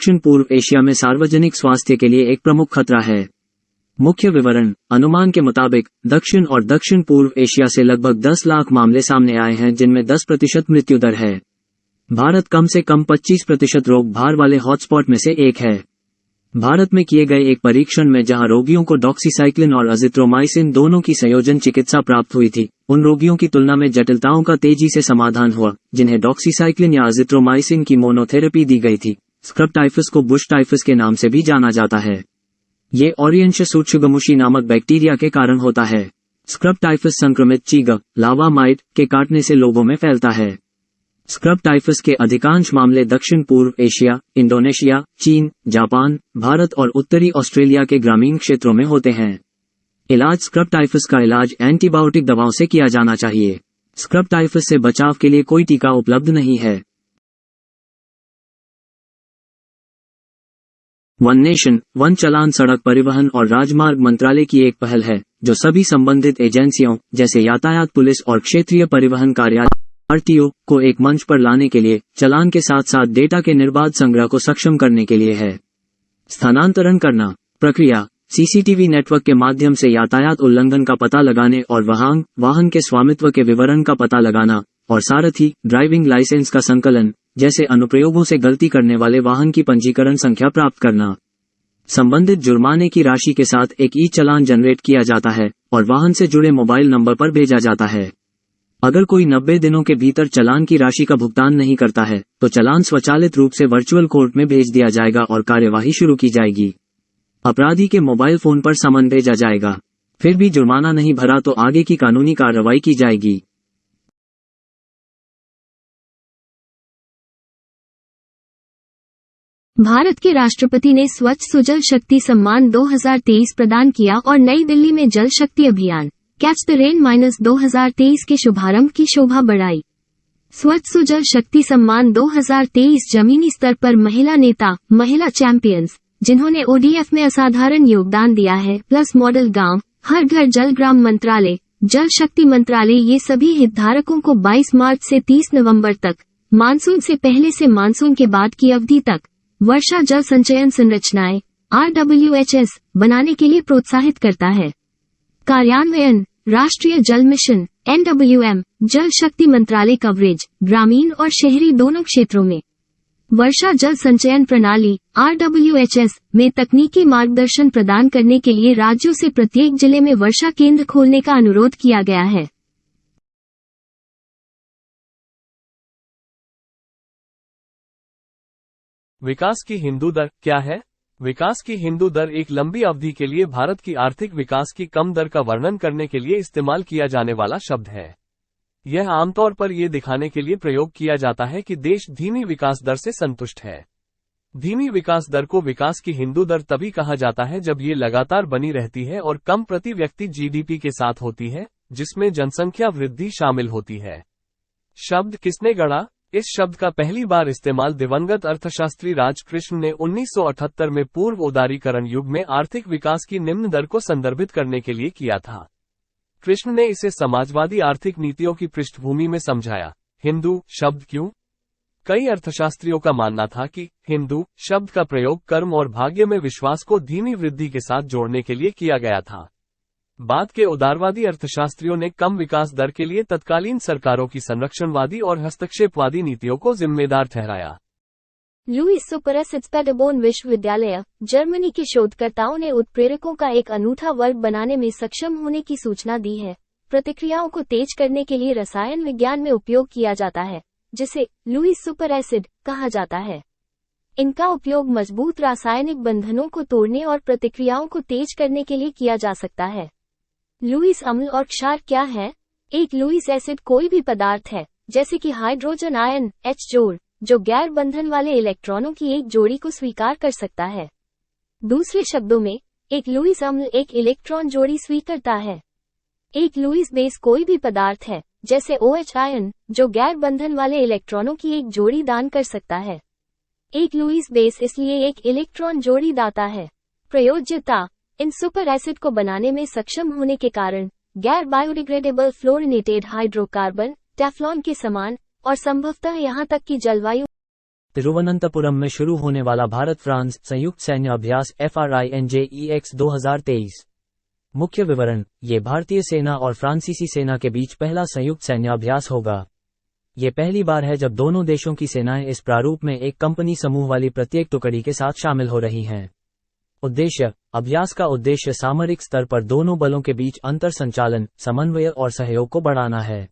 दक्षिण पूर्व एशिया में सार्वजनिक स्वास्थ्य के लिए एक प्रमुख खतरा है। मुख्य विवरण। अनुमान के मुताबिक दक्षिण और दक्षिण पूर्व एशिया से लगभग 10 लाख मामले सामने आए हैं, जिनमें 10% मृत्यु दर है। भारत कम से कम 25% रोग भार वाले हॉटस्पॉट में से एक है। भारत में किए गए एक परीक्षण में जहां रोगियों को डॉक्सीसाइक्लिन और अजिथ्रोमाइसिन दोनों की संयोजन चिकित्सा प्राप्त हुई थी, उन रोगियों की तुलना में जटिलताओं का तेजी से समाधान हुआ जिन्हें डॉक्सीसाइक्लिन या अजिथ्रोमाइसिन की मोनोथेरेपी दी गई थी। स्क्रब टाइफस को बुश टाइफस के नाम से भी जाना जाता है। ये ओरिएंटल सूत्शुगमुशी नामक बैक्टीरिया के कारण होता है। स्क्रब टाइफस संक्रमित चीगा, लावा माइट के काटने से लोगों में फैलता है। स्क्रब टाइफस के अधिकांश मामले दक्षिण पूर्व एशिया, इंडोनेशिया, चीन, जापान, भारत और उत्तरी ऑस्ट्रेलिया के ग्रामीण क्षेत्रों में होते हैं। इलाज। स्क्रब टाइफस का इलाज एंटीबायोटिक दवाओं से किया जाना चाहिए। स्क्रब टाइफस से बचाव के लिए कोई टीका उपलब्ध नहीं है। वन नेशन, वन चलान सड़क परिवहन और राजमार्ग मंत्रालय की एक पहल है जो सभी संबंधित एजेंसियों जैसे यातायात पुलिस और क्षेत्रीय परिवहन कार्यालय RTO को एक मंच पर लाने के लिए चलान के साथ साथ डेटा के निर्बाध संग्रह को सक्षम करने के लिए है। स्थानांतरण करना। प्रक्रिया। CCTV नेटवर्क के माध्यम से यातायात उल्लंघन का पता लगाने और वाहन के स्वामित्व के विवरण का पता लगाना और सारथी ड्राइविंग लाइसेंस का संकलन जैसे अनुप्रयोगों से गलती करने वाले वाहन की पंजीकरण संख्या प्राप्त करना। संबंधित जुर्माने की राशि के साथ एक चालान जनरेट किया जाता है और वाहन से जुड़े मोबाइल नंबर पर भेजा जाता है। अगर कोई 90 दिनों के भीतर चालान की राशि का भुगतान नहीं करता है तो चालान स्वचालित रूप से वर्चुअल कोर्ट में भेज दिया जाएगा और कार्यवाही शुरू की जाएगी। अपराधी के मोबाइल फोन पर समन भेजा जाएगा। फिर भी जुर्माना नहीं भरा तो आगे की कानूनी कार्रवाई की जाएगी। भारत के राष्ट्रपति ने स्वच्छ सुजल शक्ति सम्मान 2023 प्रदान किया और नई दिल्ली में जल शक्ति अभियान कैच द रेन -2023 के शुभारंभ की शोभा बढ़ाई। स्वच्छ सुजल शक्ति सम्मान 2023 जमीनी स्तर पर महिला नेता, महिला चैंपियंस जिन्होंने ODF में असाधारण योगदान दिया है, प्लस मॉडल गांव, हर घर जल ग्राम मंत्रालय, जल शक्ति मंत्रालय, ये सभी हितधारकों को 22 मार्च से 30 नवंबर तक, मानसून से पहले से मानसून के बाद की अवधि तक वर्षा जल संचयन संरचनाएं RWHS बनाने के लिए प्रोत्साहित करता है। कार्यान्वयन। राष्ट्रीय जल मिशन NWM जल शक्ति मंत्रालय कवरेज ग्रामीण और शहरी दोनों क्षेत्रों में वर्षा जल संचयन प्रणाली RWHS में तकनीकी मार्गदर्शन प्रदान करने के लिए राज्यों से प्रत्येक जिले में वर्षा केंद्र खोलने का अनुरोध किया गया है। विकास की हिंदू दर क्या है? विकास की हिंदू दर एक लंबी अवधि के लिए भारत की आर्थिक विकास की कम दर का वर्णन करने के लिए इस्तेमाल किया जाने वाला शब्द है। यह आमतौर पर यह दिखाने के लिए प्रयोग किया जाता है कि देश धीमी विकास दर से संतुष्ट है। धीमी विकास दर को विकास की हिंदू दर तभी कहा जाता है जब ये लगातार बनी रहती है और कम प्रति व्यक्ति GDP के साथ होती है, जिसमें जनसंख्या वृद्धि शामिल होती है। शब्द किसने गढ़ा? इस शब्द का पहली बार इस्तेमाल दिवंगत अर्थशास्त्री राजकृष्ण ने 1978 में पूर्व उदारीकरण युग में आर्थिक विकास की निम्न दर को संदर्भित करने के लिए किया था। कृष्ण ने इसे समाजवादी आर्थिक नीतियों की पृष्ठभूमि में समझाया। हिंदू शब्द क्यों? कई अर्थशास्त्रियों का मानना था कि हिंदू शब्द का प्रयोग कर्म और भाग्य में विश्वास को धीमी वृद्धि के साथ जोड़ने के लिए किया गया था। बाद के उदारवादी अर्थशास्त्रियों ने कम विकास दर के लिए तत्कालीन सरकारों की संरक्षणवादी और हस्तक्षेपवादी नीतियों को जिम्मेदार ठहराया। लुईस सुपरएसिड्स पेडरबोर्न विश्वविद्यालय, जर्मनी के शोधकर्ताओं ने उत्प्रेरकों का एक अनूठा वर्ग बनाने में सक्षम होने की सूचना दी है। प्रतिक्रियाओं को तेज करने के लिए रसायन विज्ञान में उपयोग किया जाता है, जिसे लुईस सुपरएसिड कहा जाता है। इनका उपयोग मजबूत रासायनिक बंधनों को तोड़ने और प्रतिक्रियाओं को तेज करने के लिए किया जा सकता है। लुईस अम्ल और क्षार क्या है? एक लुईस एसिड कोई भी पदार्थ है, जैसे कि हाइड्रोजन आयन H जोड़, जो गैर बंधन वाले इलेक्ट्रॉनों की एक जोड़ी को स्वीकार कर सकता है। दूसरे शब्दों में, एक लुईस अम्ल एक इलेक्ट्रॉन जोड़ी स्वीकारता है। एक लुईस बेस कोई भी पदार्थ है, जैसे OH आयन, जो गैर बंधन वाले इलेक्ट्रॉनों की एक जोड़ी दान कर सकता है। एक लुईस बेस इसलिए एक इलेक्ट्रॉन जोड़ी दाता है। प्रयोज्यता। इन सुपर एसिड को बनाने में सक्षम होने के कारण गैर बायोडिग्रेडेबल फ्लोरिनेटेड हाइड्रोकार्बन टेफ्लॉन के समान और संभवतः यहां तक कि जलवायु तिरुवनंतपुरम में शुरू होने वाला भारत फ्रांस संयुक्त सैन्य अभ्यास FRINJEX 2023। मुख्य विवरण, ये भारतीय सेना और फ्रांसीसी सेना के बीच पहला संयुक्त सैन्य अभ्यास होगा। ये पहली बार है जब दोनों देशों की सेनाएं इस प्रारूप में एक कंपनी समूह वाली प्रत्येक टुकड़ी के साथ शामिल हो रही हैं। उद्देश्य, अभ्यास का उद्देश्य सामरिक स्तर पर दोनों बलों के बीच अंतर संचालन, समन्वय और सहयोग को बढ़ाना है।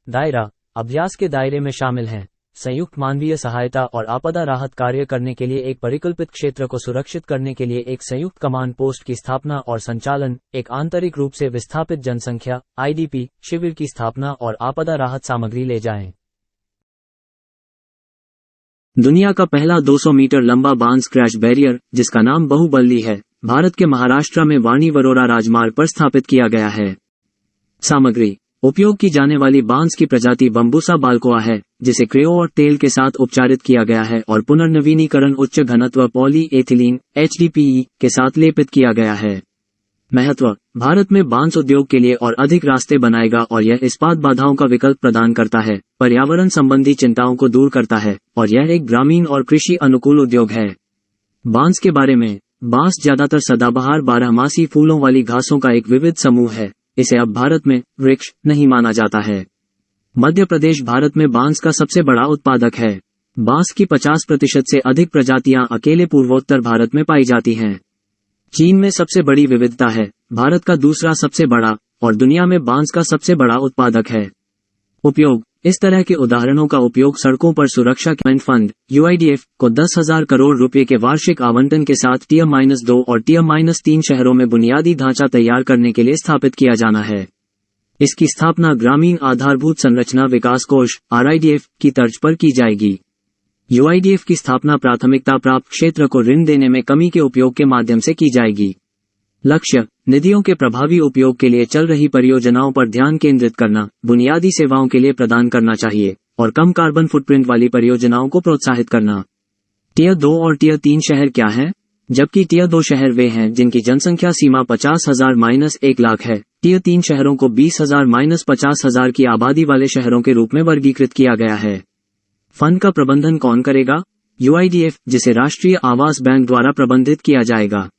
दायरा, अभ्यास के दायरे में शामिल हैं संयुक्त मानवीय सहायता और आपदा राहत कार्य करने के लिए एक परिकल्पित क्षेत्र को सुरक्षित करने के लिए एक संयुक्त कमांड पोस्ट की स्थापना और संचालन, एक आंतरिक रूप से विस्थापित जनसंख्या IDP शिविर की स्थापना और आपदा राहत सामग्री ले जाएं। दुनिया का पहला 200 मीटर लंबा बांस क्रैश बैरियर, जिसका नाम बाहुबली है, भारत के महाराष्ट्र में वाणी वरोरा राजमार्ग पर स्थापित किया गया है। सामग्री, उपयोग की जाने वाली बांस की प्रजाति बम्बूसा बाल्कोआ है, जिसे क्रेओ और तेल के साथ उपचारित किया गया है और पुनर्नवीनीकरण उच्च घनत्व पॉली एथिलीन HDPE के साथ लेपित किया गया है। महत्व, भारत में बांस उद्योग के लिए और अधिक रास्ते बनाएगा और यह इस्पात बाधाओं का विकल्प प्रदान करता है, पर्यावरण संबंधी चिंताओं को दूर करता है और यह एक ग्रामीण और कृषि अनुकूल उद्योग है। बांस के बारे में, बांस ज्यादातर सदाबहार बारहमासी फूलों वाली घासों का एक विविध समूह है। इसे अब भारत में वृक्ष नहीं माना जाता है। मध्य प्रदेश भारत में बांस का सबसे बड़ा उत्पादक है। बांस की 50% से अधिक प्रजातियां अकेले पूर्वोत्तर भारत में पाई जाती हैं। चीन में सबसे बड़ी विविधता है, भारत का दूसरा सबसे बड़ा और दुनिया में बांस का सबसे बड़ा उत्पादक है। उपयोग, इस तरह के उदाहरणों का उपयोग सड़कों पर सुरक्षा फंड UIDF को 10,000 करोड़ रुपए के वार्षिक आवंटन के साथ Tier-2 और Tier-3 शहरों में बुनियादी ढांचा तैयार करने के लिए स्थापित किया जाना है। इसकी स्थापना ग्रामीण आधारभूत संरचना विकास कोष RIDF की तर्ज पर की जाएगी। UIDF की स्थापना प्राथमिकता प्राप्त क्षेत्र को ऋण देने में कमी के उपयोग के माध्यम से की जाएगी। लक्ष्य, निधियों के प्रभावी उपयोग के लिए चल रही परियोजनाओं पर ध्यान केंद्रित करना, बुनियादी सेवाओं के लिए प्रदान करना चाहिए और कम कार्बन फुटप्रिंट वाली परियोजनाओं को प्रोत्साहित करना। Tier 2 और Tier 3 शहर क्या हैं? जबकि Tier 2 शहर वे हैं जिनकी जनसंख्या सीमा 50,000-1 लाख है। Tier 3 शहरों को 20,000-50,000 की आबादी वाले शहरों के रूप में वर्गीकृत किया गया है। फंड का प्रबंधन कौन करेगा? UIDF, जिसे राष्ट्रीय आवास बैंक द्वारा प्रबंधित किया जाएगा।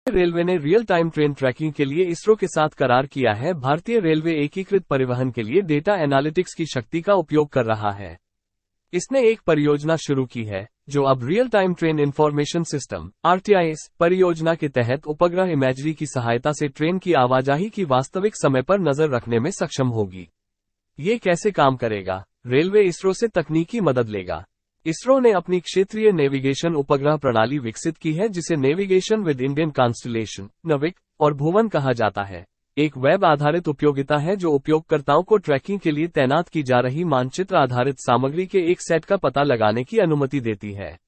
रेलवे ने रियल टाइम ट्रेन ट्रैकिंग के लिए इसरो के साथ करार किया है। भारतीय रेलवे एकीकृत परिवहन के लिए डेटा एनालिटिक्स की शक्ति का उपयोग कर रहा है। इसने एक परियोजना शुरू की है जो अब real time train information system RTIS परियोजना के तहत उपग्रह इमेजरी की सहायता से ट्रेन की आवाजाही की वास्तविक समय पर नजर रखने में सक्षम होगी। ये कैसे काम करेगा? रेलवे इसरो से तकनीकी मदद लेगा। इसरो ने अपनी क्षेत्रीय नेविगेशन उपग्रह प्रणाली विकसित की है जिसे navigation with Indian constellation NAVIC और भुवन कहा जाता है। एक वेब आधारित उपयोगिता है जो उपयोगकर्ताओं को ट्रैकिंग के लिए तैनात की जा रही मानचित्र आधारित सामग्री के एक सेट का पता लगाने की अनुमति देती है।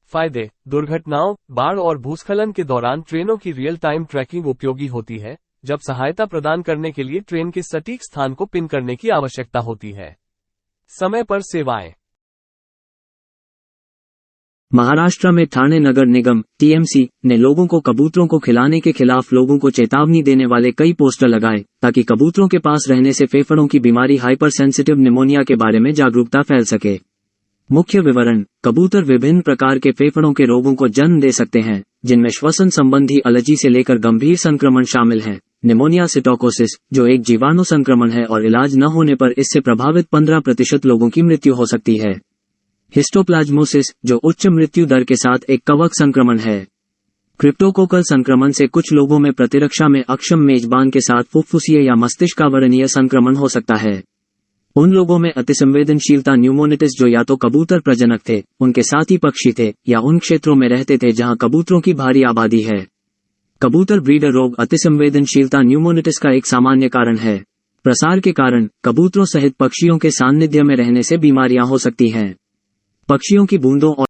फायदे, दुर्घटनाओं, बाढ़ और भूस्खलन के दौरान ट्रेनों की रियल टाइम ट्रैकिंग उपयोगी होती है, जब सहायता प्रदान करने के लिए ट्रेन के सटीक स्थान को पिन करने की आवश्यकता होती है। समय पर सेवाएं। महाराष्ट्र में ठाणे नगर निगम TMC ने लोगों को कबूतरों को खिलाने के खिलाफ लोगों को चेतावनी देने वाले कई पोस्टर लगाए ताकि कबूतरों के पास रहने से फेफड़ों की बीमारी हाइपर सेंसिटिव निमोनिया के बारे में जागरूकता फैल सके। मुख्य विवरण, कबूतर विभिन्न प्रकार के फेफड़ों के रोगों को जन्म दे सकते हैं, जिनमें श्वसन संबंधी एलर्जी से लेकर गंभीर संक्रमण शामिल हैं। निमोनिया सिटोकोसिस, जो एक जीवाणु संक्रमण है और इलाज न होने पर इससे प्रभावित 15% लोगों की मृत्यु हो सकती है। हिस्टोप्लाज्मोसिस, जो उच्च मृत्यु दर के साथ एक कवक संक्रमण है। क्रिप्टोकोकल संक्रमण से कुछ लोगों में प्रतिरक्षा में अक्षम मेजबान के साथ फुफ्फुसीय या मस्तिष्कावरणीय संक्रमण हो सकता है। उन लोगों में अतिसंवेदनशीलता न्यूमोनिटिस जो या तो कबूतर प्रजनक थे, उनके साथी पक्षी थे या उन क्षेत्रों में रहते थे जहां कबूतरों की भारी आबादी है। कबूतर ब्रीडर रोग अतिसंवेदनशीलता न्यूमोनिटिस का एक सामान्य कारण है। प्रसार के कारण कबूतरों सहित पक्षियों के सान्निध्य में रहने से बीमारियां हो सकती हैं। पक्षियों की बूंदों और